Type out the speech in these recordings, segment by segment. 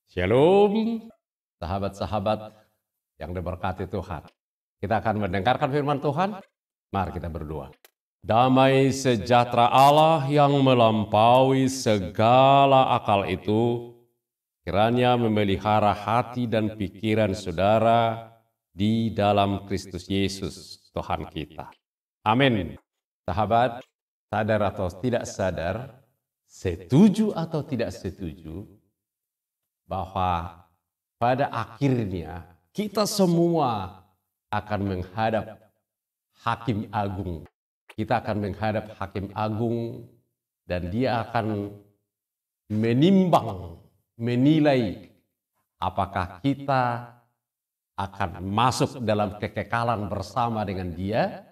Shalom, sahabat-sahabat yang diberkati Tuhan. Kita akan mendengarkan firman Tuhan. Mari kita berdoa. Damai sejahtera Allah yang melampaui segala akal itu, kiranya memelihara hati dan pikiran saudara di dalam Kristus Yesus, Tuhan kita. Amin. Sahabat, sadar atau tidak sadar, setuju atau tidak setuju, bahwa pada akhirnya kita semua akan menghadap Hakim Agung. Kita akan menghadap Hakim Agung dan dia akan menimbang, menilai apakah kita akan masuk dalam kekekalan bersama dengan dia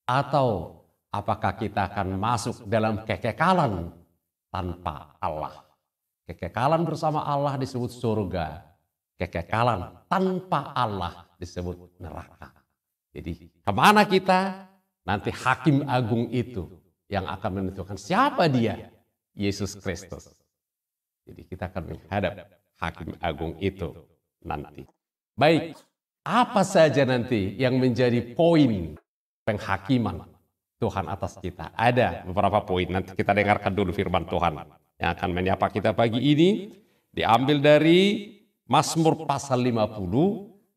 atau apakah kita akan masuk dalam kekekalan tanpa Allah. Kekekalan bersama Allah disebut surga. Kekekalan tanpa Allah disebut neraka. Jadi kemana kita? Nanti Hakim Agung itu yang akan menentukan siapa dia. Yesus Kristus. Jadi kita akan menghadap Hakim Agung itu nanti. Baik, apa saja nanti yang menjadi poin penghakiman Tuhan atas kita? Ada beberapa poin, nanti kita dengarkan dulu firman Tuhan yang akan menyapa kita pagi ini, diambil dari Mazmur pasal 50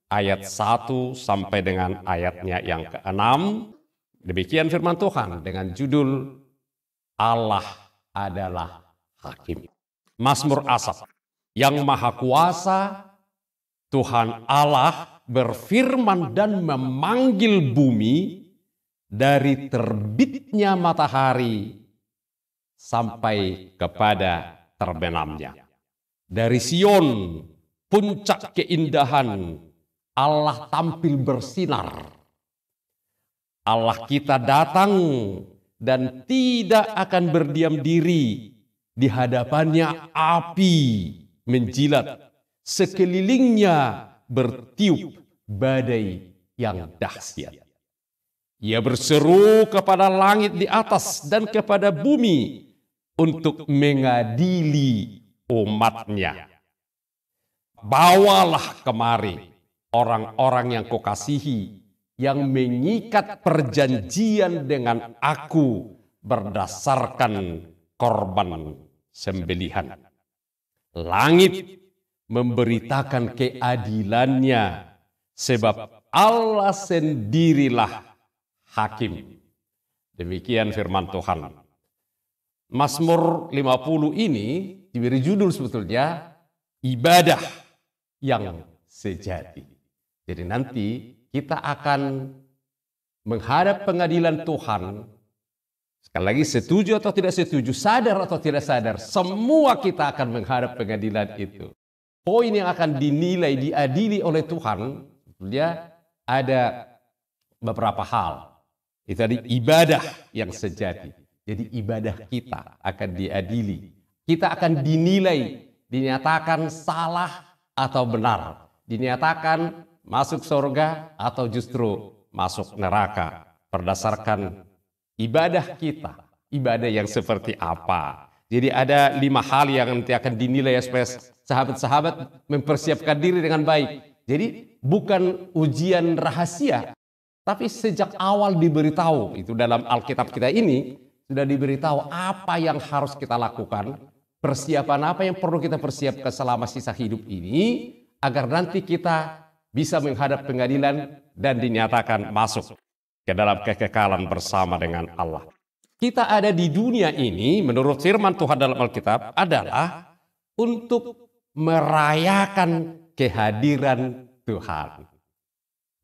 ayat 1 sampai dengan ayatnya yang ke-6. Demikian firman Tuhan dengan judul Allah adalah Hakim. Mazmur Asaf. Yang Maha Kuasa Tuhan Allah berfirman dan memanggil bumi dari terbitnya matahari sampai kepada terbenamnya. Dari Sion, puncak keindahan, Allah tampil bersinar. Allah kita datang dan tidak akan berdiam diri. Di hadapannya api menjilat, sekelilingnya bertiup badai yang dahsyat. Ia berseru kepada langit di atas dan kepada bumi untuk mengadili umatnya. Bawalah kemari orang-orang yang kukasihi, yang mengikat perjanjian dengan aku berdasarkan korban sembelihan. Langit memberitakan keadilannya, sebab Allah sendirilah Hakim. Demikian firman Tuhan. Mazmur 50 ini diberi judul sebetulnya ibadah yang sejati. Jadi nanti kita akan menghadap pengadilan Tuhan. Sekali lagi, setuju atau tidak setuju, sadar atau tidak sadar, semua kita akan menghadap pengadilan itu. Poin yang akan dinilai, diadili oleh Tuhan, sebetulnya ada beberapa hal. Itu tadi ibadah yang sejati. Jadi ibadah kita akan diadili. Kita akan dinilai, dinyatakan salah atau benar. Dinyatakan masuk surga atau justru masuk neraka. Berdasarkan ibadah kita. Ibadah yang seperti apa. Jadi ada 5 hal yang nanti akan dinilai supaya sahabat-sahabat mempersiapkan diri dengan baik. Jadi bukan ujian rahasia. Tapi sejak awal diberitahu, itu dalam Alkitab kita ini, sudah diberitahu apa yang harus kita lakukan, persiapan apa yang perlu kita persiapkan selama sisa hidup ini, agar nanti kita bisa menghadap pengadilan dan dinyatakan masuk ke dalam kekekalan bersama dengan Allah. Kita ada di dunia ini, menurut firman Tuhan dalam Alkitab, adalah untuk merayakan kehadiran Tuhan.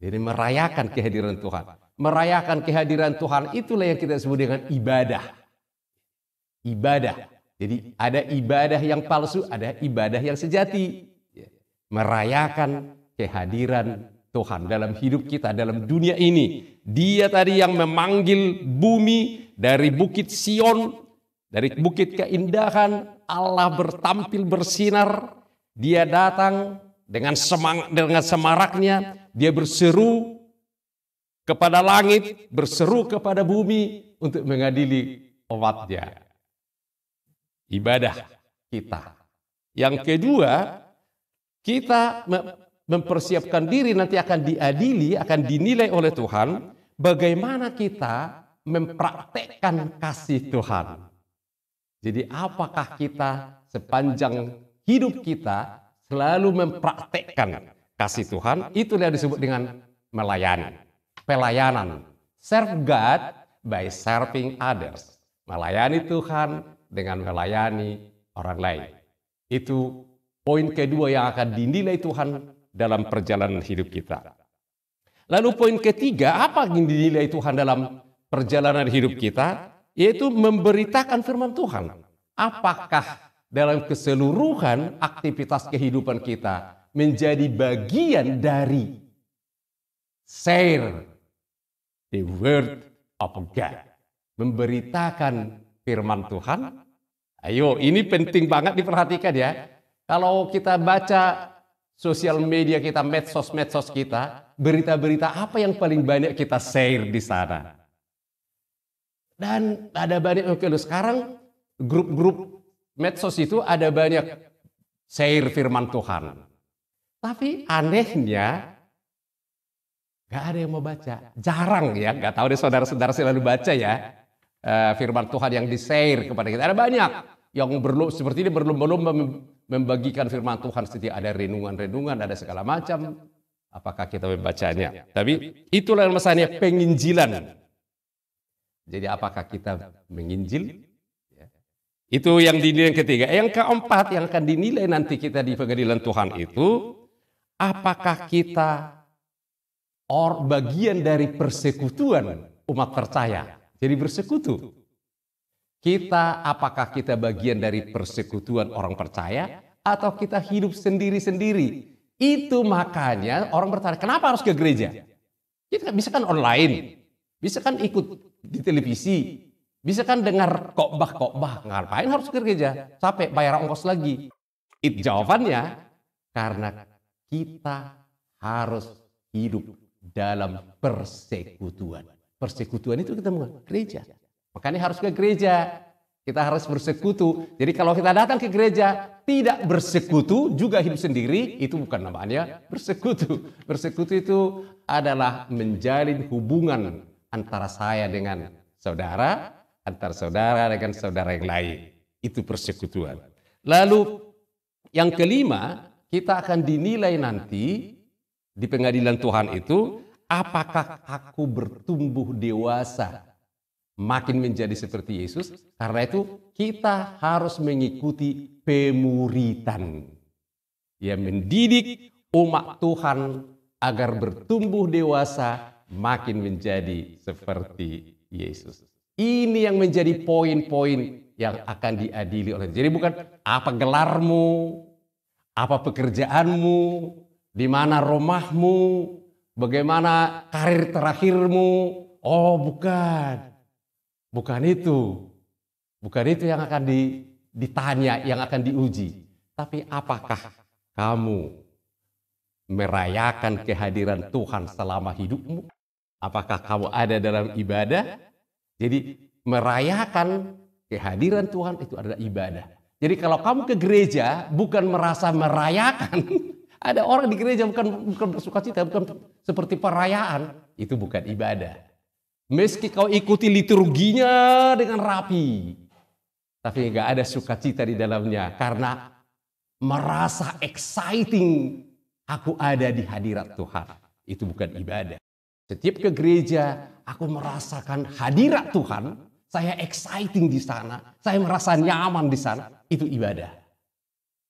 Jadi merayakan kehadiran Tuhan. Merayakan kehadiran Tuhan itulah yang kita sebut dengan ibadah. Ibadah. Jadi ada ibadah yang palsu, ada ibadah yang sejati. Merayakan kehadiran Tuhan dalam hidup kita, dalam dunia ini. Dia tadi yang memanggil bumi dari bukit Sion, dari bukit keindahan, Allah bertampil bersinar. Dia datang dengan semaraknya, dia berseru kepada langit, berseru kepada bumi untuk mengadili umatnya. Ibadah kita Yang kedua, kita mempersiapkan diri nanti akan diadili, akan dinilai oleh Tuhan, bagaimana kita mempraktekkan kasih Tuhan. Jadi apakah kita sepanjang hidup kita selalu mempraktekkan kasih Tuhan, itu yang disebut dengan melayani. Pelayanan. Serve God by serving others. Melayani Tuhan dengan melayani orang lain. Itu poin kedua yang akan dinilai Tuhan dalam perjalanan hidup kita. Lalu poin ketiga, apa yang dinilai Tuhan dalam perjalanan hidup kita? Yaitu memberitakan firman Tuhan. Apakah dalam keseluruhan aktivitas kehidupan kita menjadi bagian dari share the word of God. Memberitakan firman Tuhan. Ayo, ini penting banget diperhatikan ya. Kalau kita baca sosial media kita, medsos kita, berita-berita apa yang paling banyak kita share di sana? Dan ada banyak, sekarang grup-grup medsos itu ada banyak share firman Tuhan. Tapi anehnya, gak ada yang mau baca. Jarang ya, gak tahu deh saudara-saudara selalu baca ya. Firman Tuhan yang di-share kepada kita. Ada banyak yang seperti ini berlomba-lomba membagikan firman Tuhan. Setiap ada renungan-renungan, ada segala macam. Apakah kita membacanya? Tapi itulah yang masalahnya penginjilan. Jadi apakah kita menginjil? Itu yang dinilai yang ketiga. Yang keempat yang akan dinilai nanti kita di pengadilan Tuhan itu, apakah kita bagian dari persekutuan umat percaya? Jadi bersekutu. Apakah kita bagian dari persekutuan orang percaya atau kita hidup sendiri-sendiri? Itu makanya orang bertanya, kenapa harus ke gereja? Kita bisa kan online, bisa kan ikut di televisi, bisa kan dengar khotbah, ngapain harus ke gereja? Sampai bayar ongkos lagi. Jawabannya, karena kita harus hidup dalam persekutuan. Persekutuan itu kita mau gereja. Makanya harus ke gereja. Kita harus bersekutu. Jadi kalau kita datang ke gereja tidak bersekutu, juga hidup sendiri, itu bukan namanya bersekutu. Bersekutu itu adalah menjalin hubungan antara saya dengan saudara, antara saudara dengan saudara yang lain. Itu persekutuan. Lalu yang kelima, kita akan dinilai nanti di pengadilan Tuhan itu, apakah aku bertumbuh dewasa makin menjadi seperti Yesus? Karena itu kita harus mengikuti pemuritan yang mendidik umat Tuhan agar bertumbuh dewasa makin menjadi seperti Yesus. Ini yang menjadi poin-poin yang akan diadili oleh. Jadi bukan apa gelarmu, apa pekerjaanmu, di mana rumahmu, bagaimana karir terakhirmu. Oh, bukan. Bukan itu. Bukan itu yang akan ditanya, yang akan diuji. Tapi apakah kamu merayakan kehadiran Tuhan selama hidupmu? Apakah kamu ada dalam ibadah? Jadi merayakan kehadiran Tuhan itu adalah ibadah. Jadi kalau kamu ke gereja bukan merasa merayakan, ada orang di gereja bukan bersukacita, bukan seperti perayaan, itu bukan ibadah. Meski kau ikuti liturginya dengan rapi, tapi nggak ada sukacita di dalamnya karena merasa exciting aku ada di hadirat Tuhan. Itu bukan ibadah. Setiap ke gereja aku merasakan hadirat Tuhan, saya exciting di sana, saya merasa nyaman di sana, itu ibadah.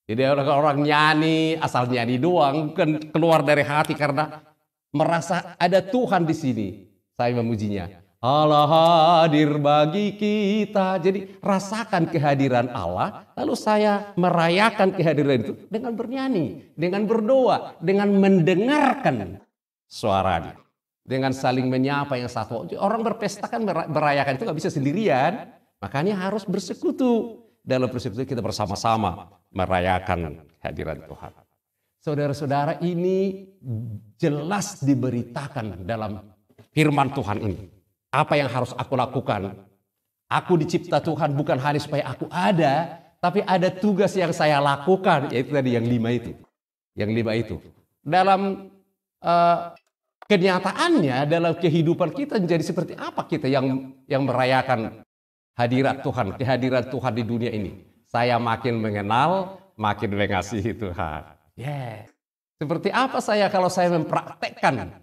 Jadi orang-orang nyanyi, asal nyanyi doang, bukan keluar dari hati karena merasa ada Tuhan di sini. Saya memujinya. Allah hadir bagi kita. Jadi rasakan kehadiran Allah, lalu saya merayakan kehadiran itu dengan bernyanyi, dengan berdoa, dengan mendengarkan suaranya, dengan saling menyapa yang satu. Orang berpesta kan merayakan itu nggak bisa sendirian, makanya harus bersekutu. Dalam persekutu kita bersama-sama merayakan kehadiran Tuhan. Saudara-saudara, ini jelas diberitakan dalam firman Tuhan ini. Apa yang harus aku lakukan? Aku dicipta Tuhan bukan hanya supaya aku ada, tapi ada tugas yang saya lakukan, yaitu tadi yang 5 itu. Yang 5 itu. Dalam kenyataannya, dalam kehidupan kita menjadi seperti apa kita yang merayakan hadirat Tuhan, kehadiran Tuhan di dunia ini. Saya makin mengenal, makin mengasihi Tuhan. Seperti apa saya kalau saya mempraktekkan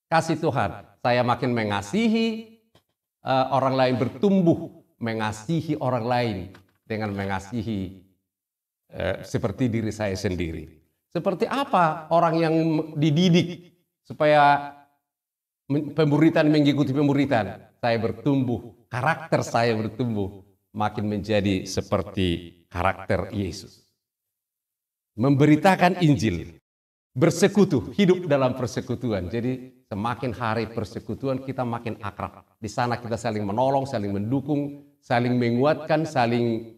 kasih Tuhan? Saya makin mengasihi orang lain, bertumbuh mengasihi orang lain dengan mengasihi seperti diri saya sendiri. Seperti apa orang yang dididik supaya pemuritan mengikuti pemuritan? Saya bertumbuh, karakter saya bertumbuh, makin menjadi seperti karakter Yesus. Memberitakan Injil, bersekutu, hidup dalam persekutuan. Jadi semakin hari persekutuan kita makin akrab. Di sana kita saling menolong, saling mendukung, saling menguatkan, saling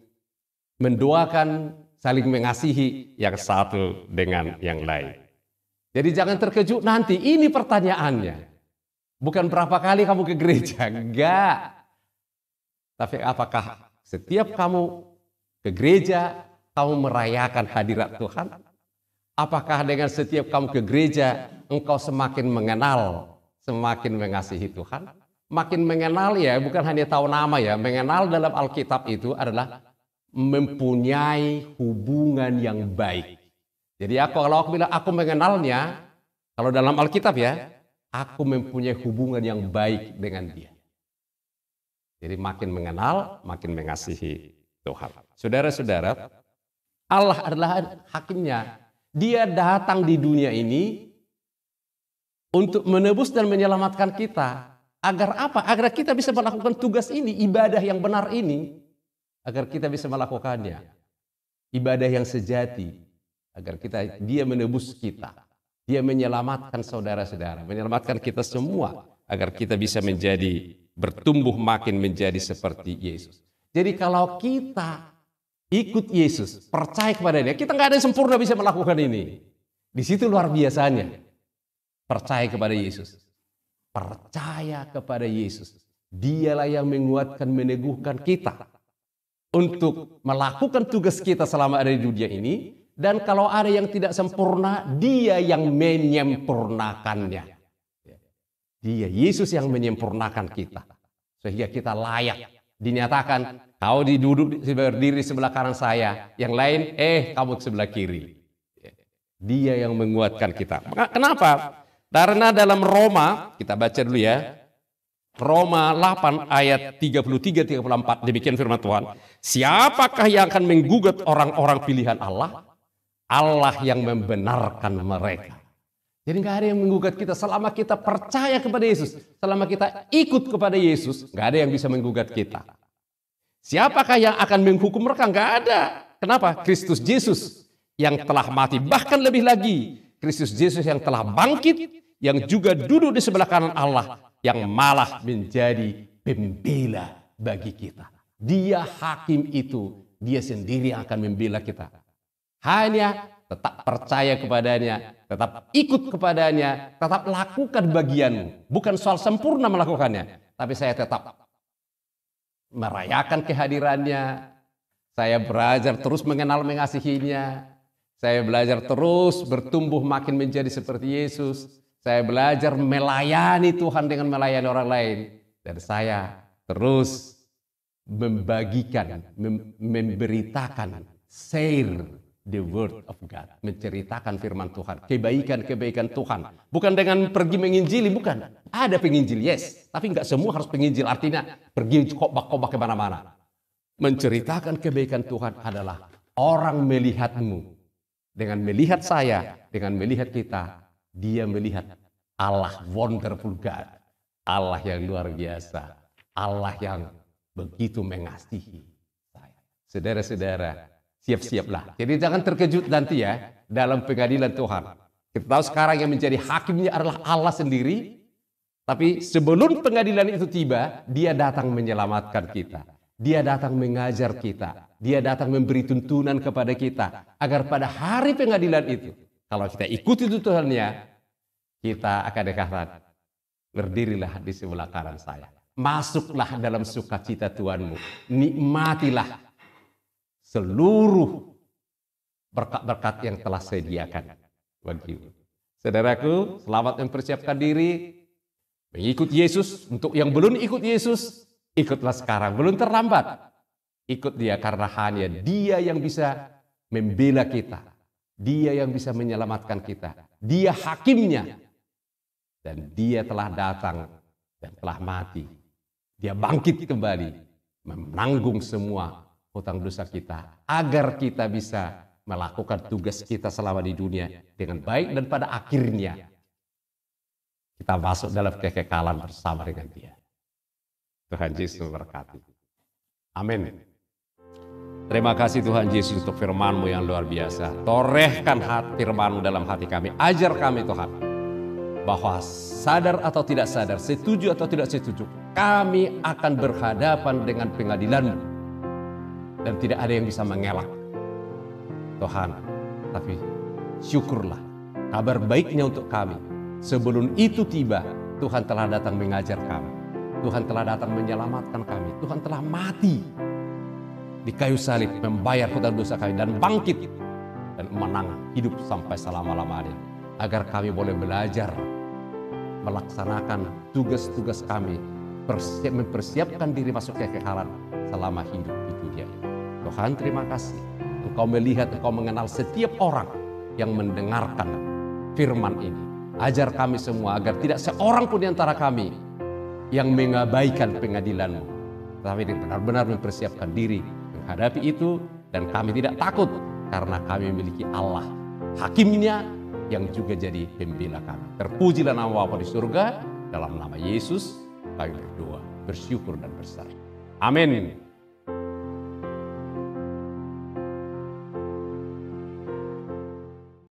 mendoakan, saling mengasihi yang satu dengan yang lain. Jadi jangan terkejut nanti, ini pertanyaannya. Bukan berapa kali kamu ke gereja, enggak. Tapi apakah setiap kamu ke gereja, kamu merayakan hadirat Tuhan? Apakah dengan setiap kamu ke gereja, engkau semakin mengenal, semakin mengasihi Tuhan? Makin mengenal ya, bukan hanya tahu nama ya. Mengenal dalam Alkitab itu adalah mempunyai hubungan yang baik. Jadi kalau aku bilang aku mengenalnya, kalau dalam Alkitab ya, aku mempunyai hubungan yang baik dengan dia. Jadi makin mengenal, makin mengasihi Tuhan. Saudara-saudara, Allah adalah hakimnya. Dia datang di dunia ini untuk menebus dan menyelamatkan kita. Agar apa? Agar kita bisa melakukan tugas ini, ibadah yang benar ini. Agar kita bisa melakukannya. Ibadah yang sejati. Agar dia menebus kita. Dia menyelamatkan saudara-saudara, menyelamatkan kita semua agar kita bisa bertumbuh makin menjadi seperti Yesus. Jadi kalau kita ikut Yesus, percaya kepada Dia, kita nggak ada yang sempurna bisa melakukan ini. Di situ luar biasanya. Percaya kepada Yesus. Percaya kepada Yesus. Dialah yang menguatkan, meneguhkan kita untuk melakukan tugas kita selama ada di dunia ini. Dan kalau ada yang tidak sempurna, Dia yang menyempurnakannya. Dia, Yesus yang menyempurnakan kita. Sehingga kita layak dinyatakan, kau berdiri sebelah kanan saya, yang lain, kamu sebelah kiri. Dia yang menguatkan kita. Kenapa? Karena dalam Roma, kita baca dulu ya, Roma 8 ayat 33-34, demikian firman Tuhan. Siapakah yang akan menggugat orang-orang pilihan Allah? Allah yang membenarkan mereka. Jadi nggak ada yang menggugat kita selama kita percaya kepada Yesus. Selama kita ikut kepada Yesus, nggak ada yang bisa menggugat kita. Siapakah yang akan menghukum mereka? Nggak ada. Kenapa? Kristus Yesus yang telah mati. Bahkan lebih lagi, Kristus Yesus yang telah bangkit, yang juga duduk di sebelah kanan Allah, yang malah menjadi pembela bagi kita. Dia hakim itu, Dia sendiri yang akan membela kita. Hanya tetap percaya kepadanya, tetap ikut kepadanya, tetap lakukan bagianmu. Bukan soal sempurna melakukannya, tapi saya tetap merayakan kehadirannya. Saya belajar terus mengenal mengasihinya. Saya belajar terus bertumbuh makin menjadi seperti Yesus. Saya belajar melayani Tuhan dengan melayani orang lain. Dan saya terus membagikan, memberitakan, share the word of God, menceritakan firman Tuhan, kebaikan-kebaikan Tuhan. Bukan dengan pergi menginjili, bukan. Ada penginjil, yes. Tapi nggak semua harus penginjil, artinya pergi khotbah-khotbah kemana-mana. Menceritakan kebaikan Tuhan adalah orang melihatmu. Dengan melihat saya, dengan melihat kita, dia melihat Allah wonderful God. Allah yang luar biasa. Allah yang begitu mengasihi saya. Saudara-saudara, siap-siaplah. Jadi jangan terkejut nanti ya dalam pengadilan Tuhan. Kita tahu sekarang yang menjadi hakimnya adalah Allah sendiri. Tapi sebelum pengadilan itu tiba, Dia datang menyelamatkan kita. Dia datang mengajar kita. Dia datang memberi tuntunan kepada kita. Agar pada hari pengadilan itu, kalau kita ikuti tuntunannya, kita akan dikatakan, berdirilah di sebelah kanan saya. Masuklah dalam sukacita Tuhanmu. Nikmatilah seluruh berkat-berkat yang telah sediakan bagimu. Saudaraku, selamat mempersiapkan diri mengikut Yesus. Untuk yang belum ikut Yesus, ikutlah sekarang, belum terlambat. Ikut Dia karena hanya Dia yang bisa membela kita. Dia yang bisa menyelamatkan kita. Dia hakimnya. Dan Dia telah datang dan telah mati. Dia bangkit kembali, menanggung semua hutang dosa kita, agar kita bisa melakukan tugas kita selama di dunia dengan baik, dan pada akhirnya kita masuk dalam kekekalan bersama dengan Dia. Tuhan Yesus memberkati. Amin. Terima kasih Tuhan Yesus untuk firman-Mu yang luar biasa. Torehkan firman-Mu dalam hati kami. Ajar kami Tuhan, bahwa sadar atau tidak sadar, setuju atau tidak setuju, kami akan berhadapan dengan pengadilan-Mu. Dan tidak ada yang bisa mengelak. Tuhan, tapi syukurlah kabar baiknya untuk kami. Sebelum itu tiba, Tuhan telah datang mengajar kami. Tuhan telah datang menyelamatkan kami. Tuhan telah mati di kayu salib, membayar hutang dosa kami, dan bangkit dan menang hidup sampai selama-lamanya, agar kami boleh belajar melaksanakan tugas-tugas kami, mempersiapkan diri masuk kekekalan selama hidup di dunia ini. Tuhan, terima kasih. Engkau melihat, Engkau mengenal setiap orang yang mendengarkan firman ini. Ajar kami semua agar tidak seorang pun di antara kami yang mengabaikan pengadilan-Mu, tapi benar-benar mempersiapkan diri menghadapi itu, dan kami tidak takut karena kami memiliki Allah, hakimnya, yang juga jadi pembela kami. Terpujilah nama Bapa di surga, dalam nama Yesus kami berdoa, bersyukur dan berserah. Amin.